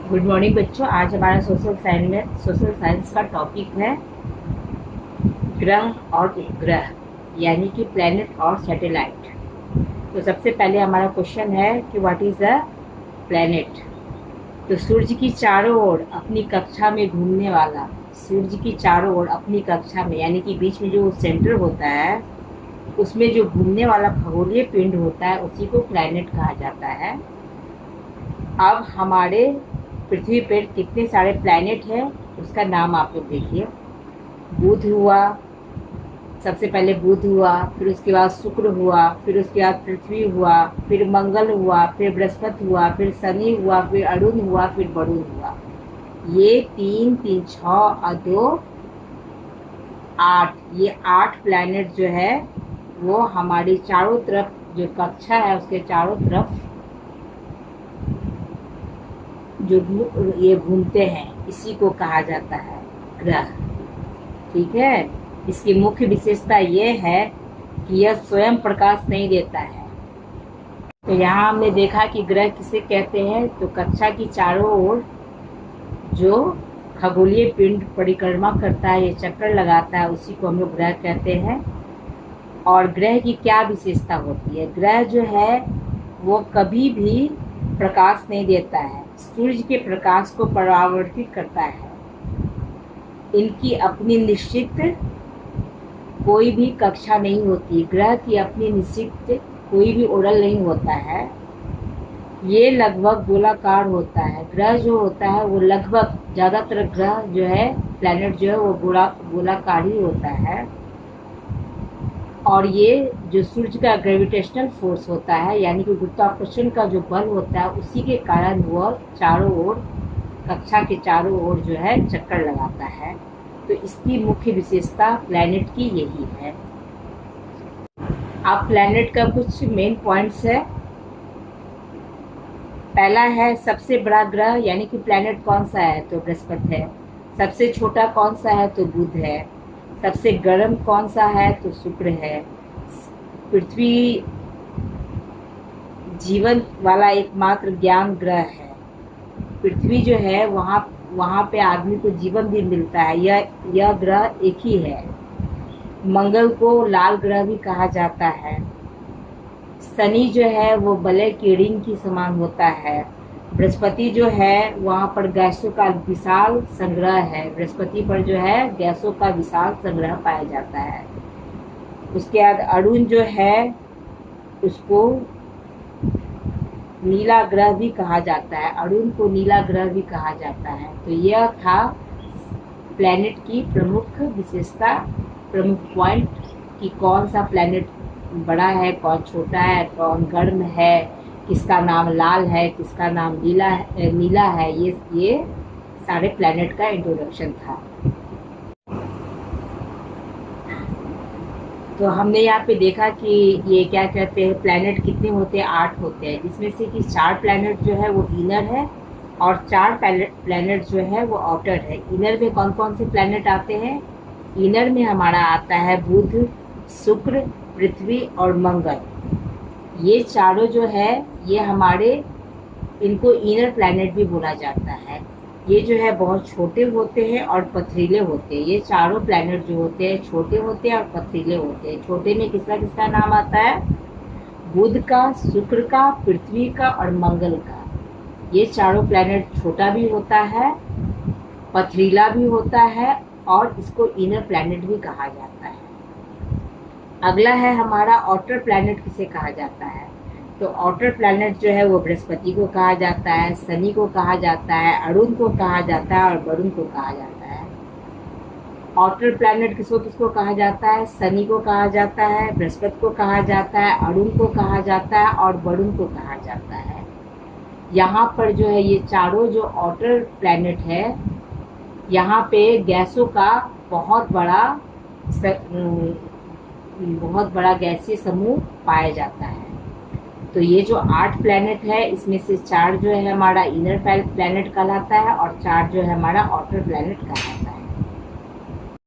Good morning बच्चों। आज हमारा सोशल साइंस का टॉपिक है ग्रह और उपग्रह, यानी कि प्लैनेट और सैटेलाइट। तो सबसे पहले हमारा क्वेश्चन है कि व्हाट इज अ प्लैनेट। तो सूर्य की चारों ओर अपनी कक्षा में घूमने वाला, सूर्य की चारों ओर अपनी कक्षा में यानी कि बीच में जो सेंटर होता है उसमें जो घूमने वाला खगोलीय पिंड होता है उसी को प्लैनेट कहा जाता है। अब हमारे पृथ्वी पर कितने सारे प्लैनेट हैं उसका नाम आप लोग देखिए। बुध हुआ, सबसे पहले बुध हुआ, फिर उसके बाद शुक्र हुआ, फिर उसके बाद पृथ्वी हुआ, फिर मंगल हुआ, फिर बृहस्पति हुआ, फिर शनि हुआ, फिर अरुण हुआ, फिर वरुण हुआ। ये तीन तीन छः और दो आठ, ये 8 प्लैनेट जो है वो हमारी चारों तरफ जो कक्षा है उसके चारों तरफ जो ये घूमते हैं इसी को कहा जाता है ग्रह। ठीक है। इसकी मुख्य विशेषता ये है कि यह स्वयं प्रकाश नहीं देता है। तो यहाँ हमने देखा कि ग्रह किसे कहते हैं, तो कक्षा की चारों ओर जो खगोलीय पिंड परिक्रमा करता है, ये चक्कर लगाता है, उसी को हम लोग ग्रह कहते हैं। और ग्रह की क्या विशेषता होती है, ग्रह जो है वो कभी भी प्रकाश नहीं देता है, सूर्य के प्रकाश को परावर्तित करता है। इनकी अपनी निश्चित कोई भी कक्षा नहीं होती, ग्रह की अपनी निश्चित कोई भी ओरल नहीं होता है। ये लगभग गोलाकार होता है। ग्रह जो होता है वो लगभग, ज़्यादातर ग्रह जो है, प्लैनेट जो है वो गोलाकार ही होता है। और ये जो सूर्य का ग्रेविटेशनल फोर्स होता है, यानी कि गुरुत्वाकर्षण का जो बल होता है, उसी के कारण वह चारों ओर, कक्षा के चारों ओर जो है चक्कर लगाता है। तो इसकी मुख्य विशेषता प्लैनेट की यही है। अब प्लैनेट का कुछ मेन पॉइंट्स है। पहला है सबसे बड़ा ग्रह, यानी कि प्लैनेट कौन सा है, तो बृहस्पति है। सबसे छोटा कौन सा है, तो बुध है। सबसे गर्म कौन सा है, तो शुक्र है। पृथ्वी जीवन वाला एकमात्र ज्ञान ग्रह है। पृथ्वी जो है वहाँ पे आदमी को जीवन भी मिलता है। यह ग्रह एक ही है। मंगल को लाल ग्रह भी कहा जाता है। शनि जो है वो बलय की रिंग की समान होता है। बृहस्पति जो है वहाँ पर गैसों का विशाल संग्रह है। बृहस्पति पर जो है गैसों का विशाल संग्रह पाया जाता है। उसके बाद अरुण जो है उसको नीला ग्रह भी कहा जाता है। अरुण को नीला ग्रह भी कहा जाता है। तो यह था प्लैनेट की प्रमुख विशेषता, प्रमुख पॉइंट कि कौन सा प्लैनेट बड़ा है, कौन छोटा है, कौन गर्म है, किसका नाम लाल है, किसका नाम नीला है। ये सारे प्लैनेट का इंट्रोडक्शन था। तो हमने यहाँ पे देखा कि ये क्या कहते हैं, प्लैनेट कितने होते हैं, 8 होते हैं, जिसमें से कि 4 प्लैनेट जो है वो इनर है और 4 प्लैनेट जो है वो आउटर है। इनर में कौन कौन से प्लैनेट आते हैं, इनर में हमारा आता है बुध, शुक्र, पृथ्वी और मंगल। ये चारों जो है ये हमारे, इनको इनर प्लैनेट भी बोला जाता है। ये जो है बहुत छोटे होते हैं और पथरीले होते हैं। ये चारों प्लैनेट जो होते हैं छोटे होते हैं और पथरीले होते हैं। छोटे में किसका किसका नाम आता है, बुध का, शुक्र का, पृथ्वी का और मंगल का। ये चारों प्लैनेट छोटा भी होता है, पथरीला भी होता है और इसको इनर प्लैनेट भी कहा जाता है। अगला है हमारा आउटर प्लैनेट किसे कहा जाता है। तो आउटर प्लैनेट जो है वो बृहस्पति को कहा जाता है, शनि को कहा जाता है, अरुण को कहा जाता है और वरुण को कहा जाता है। आउटर प्लैनेट किसको किसको कहा जाता है, शनि को कहा जाता है, बृहस्पति को कहा जाता है, अरुण को कहा जाता है और वरुण को कहा जाता है। यहाँ पर जो है ये चारों जो आउटर प्लैनेट है, यहाँ पे गैसों का बहुत बड़ा गैसीय समूह पाया जाता है। तो ये जो 8 प्लैनेट है इसमें से 4 जो है हमारा इनर प्लैनेट कहलाता है और 4 जो है हमारा आउटर प्लैनेट कहलाता है।